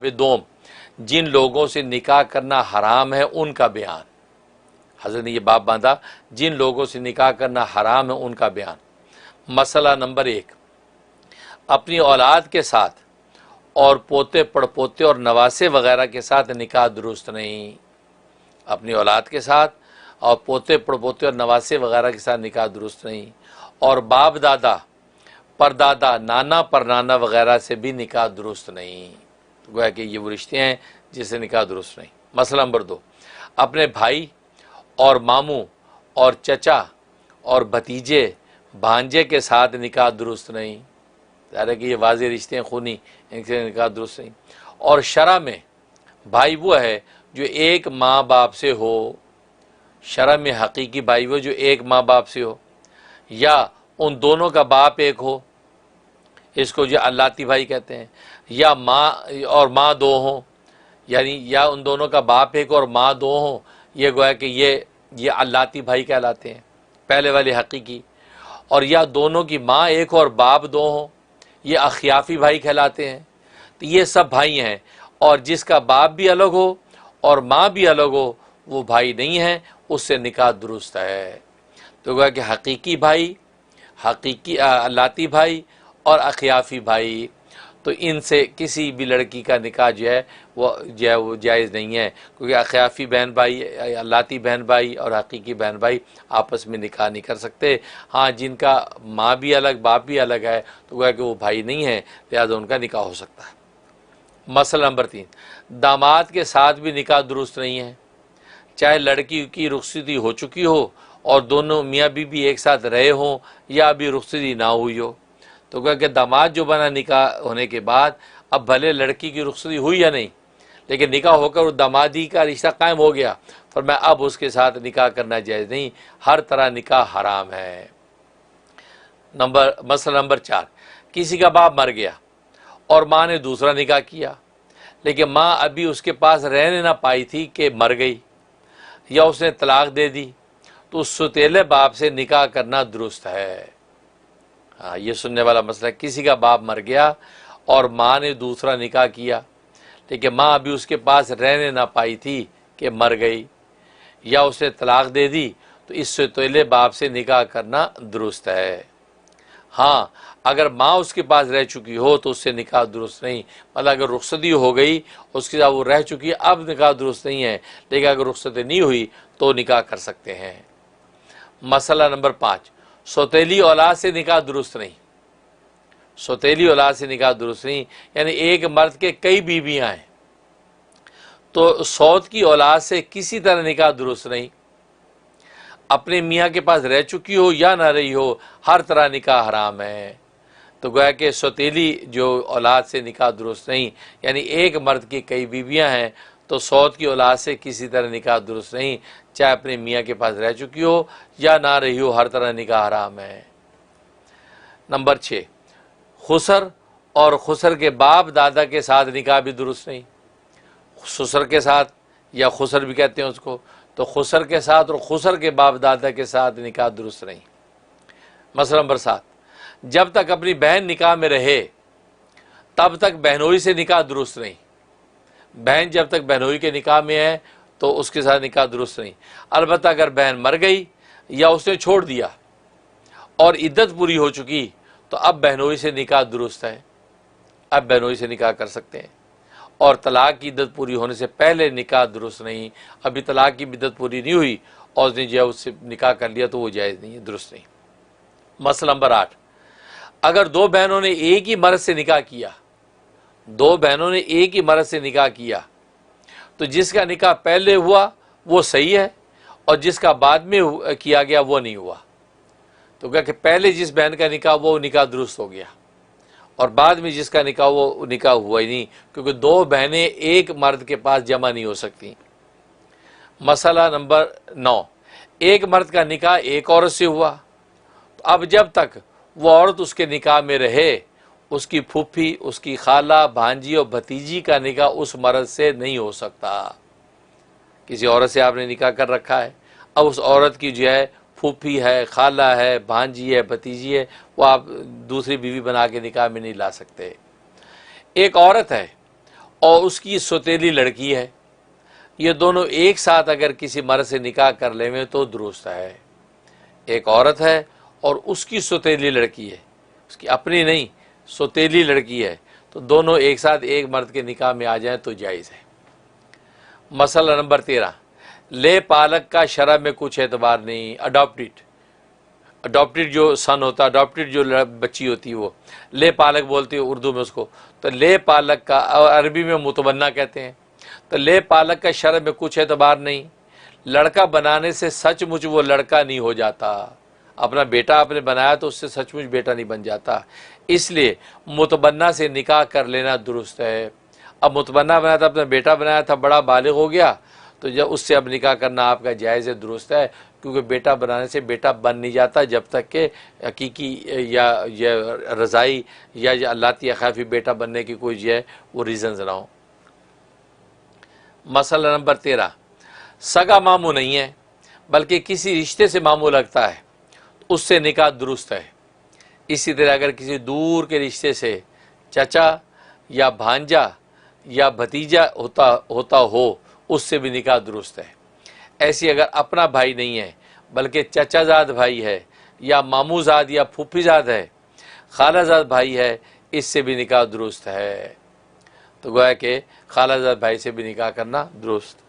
दोम जिन लोगों से निकाह करना हराम है उनका बयान। हज़रत ने ये बाब बांधा, जिन लोगों से निकाह करना हराम है उनका बयान। मसला नंबर 1, अपनी औलाद के साथ और पोते पड़पोते और नवासे वगैरह के साथ निकाह दुरुस्त नहीं। अपनी औलाद के साथ और पोते पड़पोते और नवासे वगैरह के साथ निकाह दुरुस्त नहीं। और बाप दादा परदादा नाना परनाना वगैरह से भी निकाह दुरुस्त नहीं। गोया कि ये वो रिश्ते हैं जिससे निकाह दुरुस्त नहीं। मसला नंबर 2, अपने भाई और मामू और चचा और भतीजे भांजे के साथ निकाह दुरुस्त नहीं। ज़ाहिर है कि ये वाज़ेह रिश्ते हैं खूनी, इनसे निकाह दुरुस्त नहीं। और शरअ में भाई वो है जो एक माँ बाप से हो, शरअ में हकीकी भाई वो जो एक माँ बाप से हो, या उन दोनों का बाप एक हो, इसको जो अल्लाती भाई कहते हैं, या माँ और माँ दो हों, यानी या उन दोनों का बाप एक और माँ दो हों, ये गोया कि ये अल्लाती भाई कहलाते हैं, पहले वाले हकीकी। और या दोनों की माँ एक और बाप दो हों, ये अखियाफ़ी भाई कहलाते हैं। तो ये सब भाई हैं, और जिसका बाप भी अलग हो और माँ भी अलग हो वो भाई नहीं है, उससे निकाह दुरुस्त है। तो गोया कि हकीकी भाई, हकीकी अल्लाती भाई और अखियाफ़ी भाई, तो इनसे किसी भी लड़की का निकाह जो है वो जायज़ नहीं है, क्योंकि अखियाफ़ी बहन भाई, अल्लाती बहन भाई और हकीकी बहन भाई आपस में निकाह नहीं कर सकते। हाँ, जिनका माँ भी अलग बाप भी अलग है तो गोया कि वो भाई नहीं है, लिहाजा उनका निकाह हो सकता है। मसला नंबर 3, दामाद के साथ भी निकाह दुरुस्त नहीं है, चाहे लड़की की रुखसती हो चुकी हो और दोनों मियाँ बीवी एक साथ रहे हों या अभी रुखसती ना हुई हो। तो क्या कि दामाद जो बना निकाह होने के बाद, अब भले लड़की की रुखसती हुई या नहीं, लेकिन निकाह होकर वो दामादी का रिश्ता कायम हो गया, पर मैं अब उसके साथ निकाह करना जायज़ नहीं, हर तरह निकाह हराम है। मसला नंबर 4, किसी का बाप मर गया और माँ ने दूसरा निकाह किया, लेकिन माँ अभी उसके पास रहने ना पाई थी कि मर गई या उसने तलाक दे दी, तो उस सुतेले बाप से निकाह करना दुरुस्त है। हाँ, ये सुनने वाला मसला है। किसी का बाप मर गया और माँ ने दूसरा निकाह किया, लेकिन माँ अभी उसके पास रहने ना पाई थी कि मर गई या उसने तलाक दे दी, तो इस सुतेले बाप से निकाह करना दुरुस्त है। हाँ, अगर माँ उसके पास रह चुकी हो तो उससे निकाह दुरुस्त नहीं, मतलब अगर रुखसती हो गई उसके साथ वो रह चुकी है, अब निकाह दुरुस्त नहीं है, लेकिन अगर रुखसती नहीं हुई तो निकाह कर सकते हैं। मसला नंबर 5, सौतेली औलाद से निकाह दुरुस्त नहीं। सौतेली औलाद से निकाह दुरुस्त नहीं, यानी एक मर्द के कई बीवियाँ हैं, तो सौत की औलाद से किसी तरह निकाह दुरुस्त नहीं। अपने मियाँ के पास रह चुकी हो या ना रही हो, हर तरह निकाह हराम है। तो गोया कि सौतेली जो औलाद से निकाह दुरुस्त नहीं, यानी एक मर्द की कई बीवियाँ हैं तो सौत की औलाद से किसी तरह निकाह दुरुस्त नहीं, चाहे अपने मियाँ के पास रह चुकी हो या ना रही हो, हर तरह निकाह हराम है। नंबर 6, खुसर और खुसर के बाप दादा के साथ निकाह भी दुरुस्त नहीं। ससुर के साथ, या खुसर भी कहते हैं उसको, तो खुसर के साथ और खुसर के बाप दादा के साथ निकाह दुरुस्त नहीं। मसला नंबर 7, जब तक अपनी बहन निकाह में रहे तब तक बहनोई से निकाह दुरुस्त नहीं। बहन जब तक बहनोई के निकाह में है तो उसके साथ निकाह दुरुस्त नहीं। अलबत्ता अगर बहन मर गई या उसने छोड़ दिया और इद्दत पूरी हो चुकी तो अब बहनोई से निकाह दुरुस्त है, अब बहनोई से निकाह कर सकते हैं। और तलाक की इद्दत पूरी होने से पहले निकाह दुरुस्त नहीं, अभी तलाक की इद्दत पूरी नहीं हुई और उसने जो उससे निकाह कर लिया तो वो जायज़ नहीं है, दुरुस्त नहीं। मसला नंबर 8, अगर दो बहनों ने एक ही मर्द से निकाह किया, दो बहनों ने एक ही मर्द से निकाह किया, तो जिसका निकाह पहले हुआ वो सही है और जिसका बाद में किया गया वो नहीं हुआ। तो क्या कि पहले जिस बहन का निकाह वो निकाह दुरुस्त हो गया और बाद में जिसका निकाह वो निकाह हुआ ही नहीं, क्योंकि दो बहनें एक मर्द के पास जमा नहीं हो सकती। मसला नंबर 9, एक मर्द का निकाह एक औरत से हुआ, तो अब जब तक वो औरत उसके निकाह में रहे उसकी फूफी, उसकी खाला, भांजी और भतीजी का निकाह उस मर्द से नहीं हो सकता। किसी औरत से आपने निकाह कर रखा है, अब उस औरत की जो है फूफी है, खाला है, भांजी है, भतीजी है, वो आप दूसरी बीवी बना के निकाह में नहीं ला सकते। एक औरत है और उसकी सौतेली लड़की है, ये दोनों एक साथ अगर किसी मर्द से निकाह कर लेवे तो दुरुस्त है। एक औरत है और उसकी सौतेली लड़की है, उसकी अपनी नहीं, सौतेली लड़की है, तो दोनों एक साथ एक मर्द के निकाह में आ जाएं तो जायज़ है। मसला नंबर 13, ले पालक का शरअ में कुछ एतबार नहीं। अडॉप्टेड जो सन होता है, अडॉप्टेड जो बच्ची होती है, वो ले पालक बोलती है उर्दू में उसको। तो ले पालक का अरबी में मुतबन्ना कहते हैं। तो ले पालक का शरअ में कुछ एतबार नहीं। लड़का बनाने से सचमुच वो लड़का नहीं हो जाता। अपना बेटा आपने बनाया तो उससे सचमुच बेटा नहीं बन जाता, इसलिए मुतबन्ना से निकाह कर लेना दुरुस्त है। अब मुतबन्ना बनाया था, अपना बेटा बनाया था, बड़ा बालिग हो गया, तो जब उससे अब निकाह करना आपका जायज़ है, दुरुस्त है, क्योंकि बेटा बनाने से बेटा बन नहीं जाता जब तक कि हकीकी या रज़ाई या अल्लाती अखाफी बेटा बनने की कोई जो है वो रीज़न्स ना हो। मसला नंबर 13, सगा मामू नहीं है बल्कि किसी रिश्ते से मामू लगता है, उससे निकाह दुरुस्त है। इसी तरह अगर किसी दूर के रिश्ते से चचा या भांजा या भतीजा होता हो, उससे भी निकाह दुरुस्त है। ऐसी अगर अपना भाई नहीं है बल्कि चचाजाद भाई है या मामूजाद या फूफीजाद है, खालाजाद भाई है, इससे भी निकाह दुरुस्त है। तो गोया कि खालाजाद भाई से भी निकाह करना दुरुस्त।